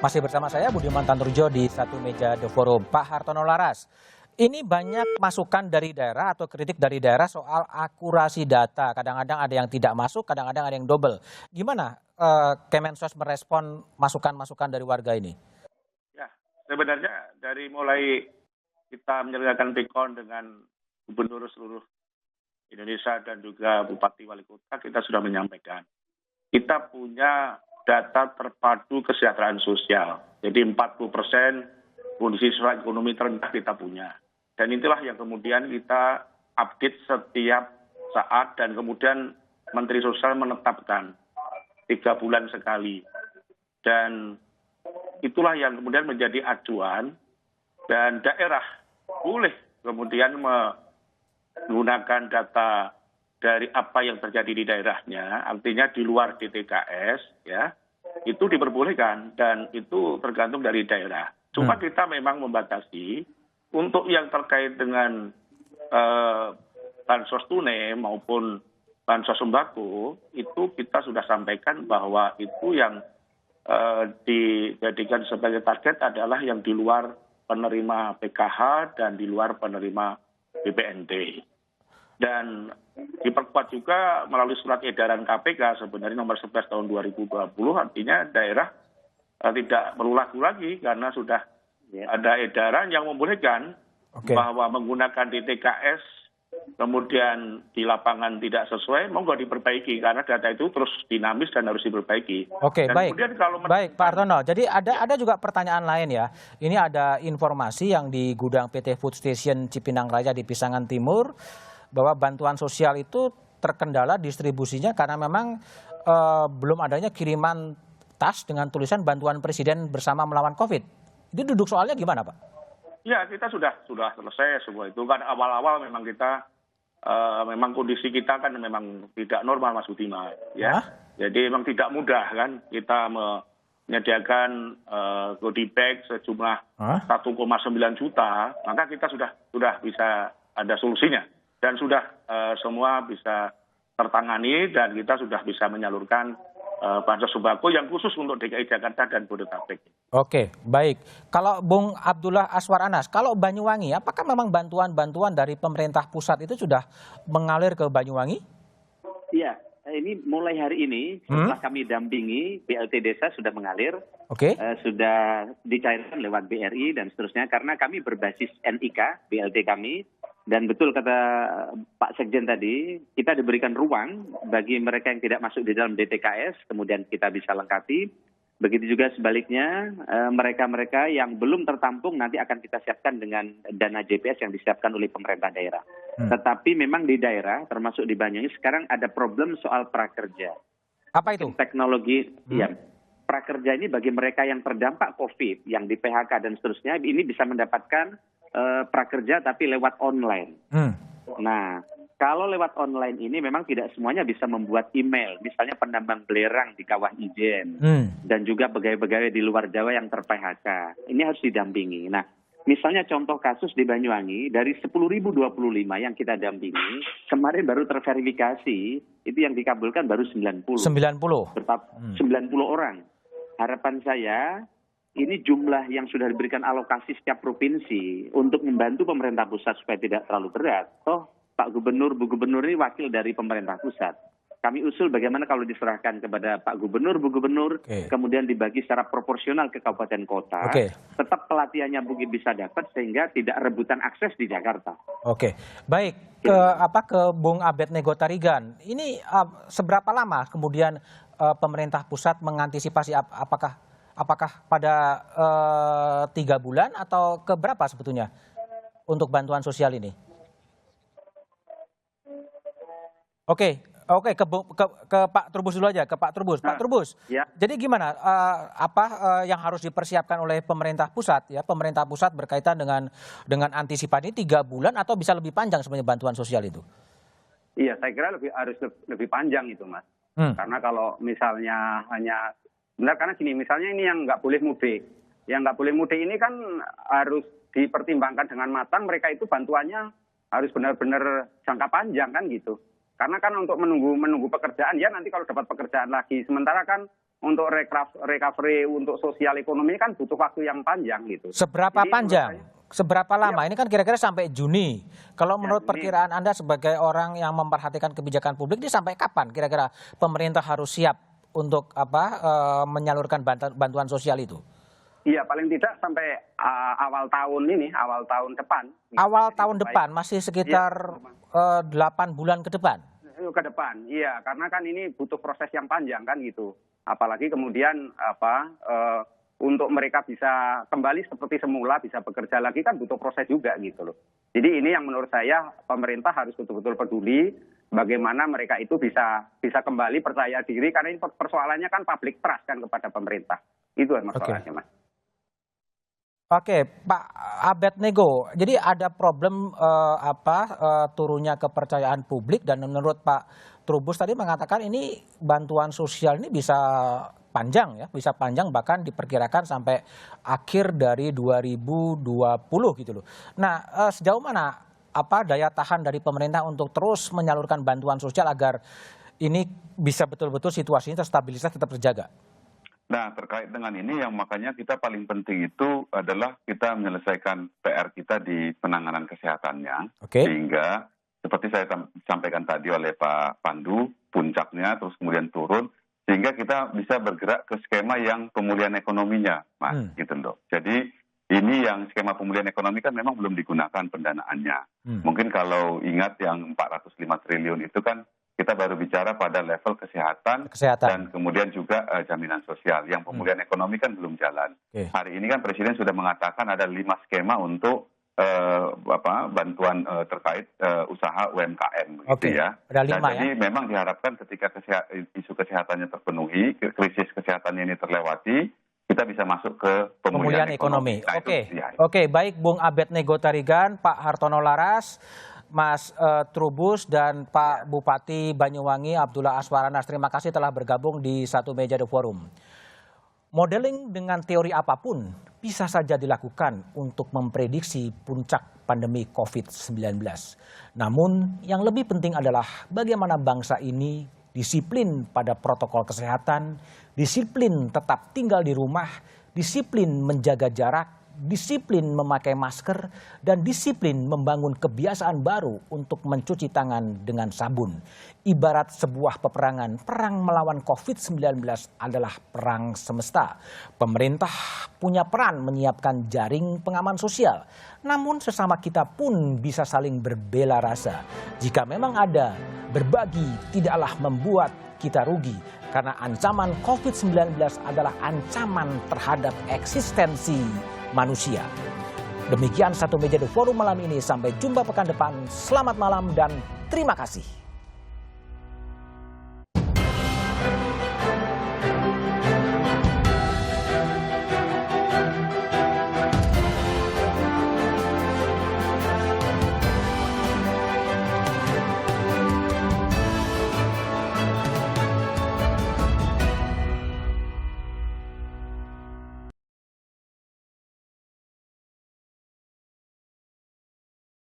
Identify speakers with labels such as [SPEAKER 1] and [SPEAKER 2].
[SPEAKER 1] Masih bersama saya Budiman Tanurjo di Satu Meja The Forum. Pak Hartono Laras, ini banyak masukan dari daerah atau kritik dari daerah soal akurasi data. Kadang-kadang ada yang tidak masuk, kadang-kadang ada yang double. Gimana Kemensos merespon masukan-masukan dari warga ini?
[SPEAKER 2] Ya, sebenarnya dari mulai kita menyelenggarakan PKON dengan gubernur seluruh Indonesia dan juga bupati wali kota, kita sudah menyampaikan. Kita punya data terpadu kesejahteraan sosial. Jadi 40% kondisi sosial ekonomi terendah kita punya. Dan itulah yang kemudian kita update setiap saat dan kemudian Menteri Sosial menetapkan 3 bulan sekali. Dan itulah yang kemudian menjadi acuan dan daerah boleh kemudian menggunakan data dari apa yang terjadi di daerahnya, artinya di luar DTKS, ya, itu diperbolehkan dan itu tergantung dari daerah. Cuma kita memang membatasi untuk yang terkait dengan bansos tunai maupun bansos sembako, itu kita sudah sampaikan bahwa itu yang dijadikan sebagai target adalah yang di luar penerima PKH dan di luar penerima BPNT. Dan diperkuat juga melalui surat edaran KPK sebenarnya nomor 11 tahun 2020, artinya daerah tidak perlu ragu lagi karena sudah ada edaran yang membolehkan bahwa menggunakan DTKS kemudian di lapangan tidak sesuai, monggo diperbaiki karena data itu terus dinamis dan harus diperbaiki.
[SPEAKER 1] Oke,
[SPEAKER 2] dan
[SPEAKER 1] baik.
[SPEAKER 2] Kemudian kalau
[SPEAKER 1] baik, Pak Hartono. Jadi ada juga pertanyaan lain ya. Ini ada informasi yang di gudang PT Food Station Cipinang Raya di Pisangan Timur, bahwa bantuan sosial itu terkendala distribusinya karena memang belum adanya kiriman tas dengan tulisan bantuan presiden bersama melawan COVID. Itu duduk soalnya gimana, Pak?
[SPEAKER 2] Ya, kita sudah selesai semua itu. Kan awal-awal memang kita, memang kondisi kita kan memang tidak normal, Mas Budiman. Ya. Jadi memang tidak mudah kan kita menyediakan goodie bag sejumlah 1,9 juta, maka kita sudah bisa ada solusinya. Dan sudah semua bisa tertangani dan kita sudah bisa menyalurkan bansos sembako yang khusus untuk DKI Jakarta dan Bodetabek.
[SPEAKER 1] Oke, baik. Kalau Bung Abdullah Aswar Anas, kalau Banyuwangi, apakah memang bantuan-bantuan dari pemerintah pusat itu sudah mengalir ke Banyuwangi?
[SPEAKER 3] Iya, ini mulai hari ini setelah kami dampingi BLT Desa sudah mengalir, sudah dicairkan lewat BRI dan seterusnya karena kami berbasis NIK BLT kami. Dan betul kata Pak Sekjen tadi, kita diberikan ruang bagi mereka yang tidak masuk di dalam DTKS, kemudian kita bisa lengkapi. Begitu juga sebaliknya, mereka-mereka yang belum tertampung nanti akan kita siapkan dengan dana JPS yang disiapkan oleh pemerintah daerah. Tetapi memang di daerah, termasuk di Banyuwangi, sekarang ada problem soal prakerja.
[SPEAKER 1] Apa itu?
[SPEAKER 3] Teknologi, ya. Prakerja ini bagi mereka yang terdampak COVID, yang di PHK dan seterusnya, ini bisa mendapatkan prakerja tapi lewat online. Nah, kalau lewat online ini memang tidak semuanya bisa membuat email. Misalnya penambang belerang di Kawah Ijen dan juga pegawai-pegawai di luar Jawa yang ter-PHK. Ini harus didampingi. Nah, misalnya contoh kasus di Banyuwangi, dari 10.025 yang kita dampingi, kemarin baru terverifikasi, itu yang dikabulkan baru 90. 90 orang. Harapan saya, ini jumlah yang sudah diberikan alokasi setiap provinsi untuk membantu pemerintah pusat supaya tidak terlalu berat. Toh Pak Gubernur, Bu Gubernur ini wakil dari pemerintah pusat. Kami usul bagaimana kalau diserahkan kepada Pak Gubernur, Bu Gubernur, kemudian dibagi secara proporsional ke kabupaten kota. Tetap pelatihannya mungkin bisa dapat sehingga tidak rebutan akses di Jakarta.
[SPEAKER 1] Oke, baik. Ke Bung Abed Nego Tarigan. Ini seberapa lama kemudian pemerintah pusat mengantisipasi apakah pada 3 bulan atau ke berapa sebetulnya untuk bantuan sosial ini? Oke, ke Pak Trubus dulu aja, ke Pak Trubus. Pak Trubus, jadi gimana yang harus dipersiapkan oleh pemerintah pusat ya? Pemerintah pusat berkaitan dengan antisipasi 3 bulan atau bisa lebih panjang sebenarnya bantuan sosial itu?
[SPEAKER 4] Iya, saya kira harus lebih panjang itu, Mas. Karena kalau misalnya hanya benar, karena gini, misalnya ini yang nggak boleh mudik. Yang nggak boleh mudik ini kan harus dipertimbangkan dengan matang, mereka itu bantuannya harus benar-benar jangka panjang kan gitu. Karena kan untuk menunggu pekerjaan, ya nanti kalau dapat pekerjaan lagi. Sementara kan untuk recovery untuk sosial ekonomi kan butuh waktu yang panjang gitu.
[SPEAKER 1] Seberapa
[SPEAKER 4] Jadi,
[SPEAKER 1] panjang? Seberapa lama?
[SPEAKER 4] Iya.
[SPEAKER 1] Ini kan kira-kira sampai Juni. Kalau menurut
[SPEAKER 4] Juni.
[SPEAKER 1] perkiraan Anda sebagai orang yang memperhatikan kebijakan publik, ini sampai kapan kira-kira pemerintah harus siap untuk menyalurkan bantuan sosial itu?
[SPEAKER 4] Iya, paling tidak sampai awal tahun depan.
[SPEAKER 1] Awal tahun depan, masih sekitar 8 bulan ke depan?
[SPEAKER 4] Ke depan, iya. Karena kan ini butuh proses yang panjang kan gitu. Apalagi kemudian untuk mereka bisa kembali seperti semula, bisa bekerja lagi kan butuh proses juga gitu loh. Jadi ini yang menurut saya pemerintah harus betul-betul peduli bagaimana mereka itu bisa kembali percaya diri, karena ini persoalannya kan public trust kan kepada pemerintah. Itu masalahnya, Mas.
[SPEAKER 1] Oke, Pak Abednego, jadi ada problem turunnya kepercayaan publik, dan menurut Pak Trubus tadi mengatakan ini bantuan sosial ini bisa panjang ya, bisa panjang bahkan diperkirakan sampai akhir dari 2020 gitu loh. Nah, sejauh mana daya tahan dari pemerintah untuk terus menyalurkan bantuan sosial agar ini bisa betul-betul situasinya stabilitas tetap terjaga?
[SPEAKER 5] Nah, terkait dengan ini yang makanya kita paling penting itu adalah kita menyelesaikan PR kita di penanganan kesehatannya.
[SPEAKER 1] Oke.
[SPEAKER 5] Sehingga seperti saya sampaikan tadi oleh Pak Pandu, puncaknya terus kemudian turun, sehingga kita bisa bergerak ke skema yang pemulihan ekonominya, Mas, gitu loh. Jadi ini yang skema pemulihan ekonomi kan memang belum digunakan pendanaannya. Mungkin kalau ingat yang 405 triliun itu kan kita baru bicara pada level kesehatan. Dan kemudian juga jaminan sosial. Yang pemulihan ekonomi kan belum jalan. Hari ini kan Presiden sudah mengatakan ada 5 skema untuk bantuan terkait usaha UMKM, gitu ya. Jadi memang diharapkan ketika isu kesehatannya terpenuhi, krisis kesehatannya ini terlewati, kita bisa masuk ke pemulihan ekonomi.
[SPEAKER 1] Nah, Oke, baik Bung Abednego Tarigan, Pak Hartono Laras, Mas Trubus, dan Pak Bupati Banyuwangi Abdullah Aswaranas. Terima kasih telah bergabung di Satu Meja The Forum. Modeling dengan teori apapun bisa saja dilakukan untuk memprediksi puncak pandemi COVID-19. Namun yang lebih penting adalah bagaimana bangsa ini disiplin pada protokol kesehatan, disiplin tetap tinggal di rumah, disiplin menjaga jarak, disiplin memakai masker, dan disiplin membangun kebiasaan baru untuk mencuci tangan dengan sabun. Ibarat sebuah peperangan, perang melawan COVID-19 adalah perang semesta. Pemerintah punya peran menyiapkan jaring pengaman sosial. Namun sesama kita pun bisa saling berbela rasa. Jika memang ada, berbagi tidaklah membuat kita rugi. Karena ancaman COVID-19 adalah ancaman terhadap eksistensi manusia. Demikian Satu Meja The Forum malam ini. Sampai jumpa pekan depan. Selamat malam dan terima kasih.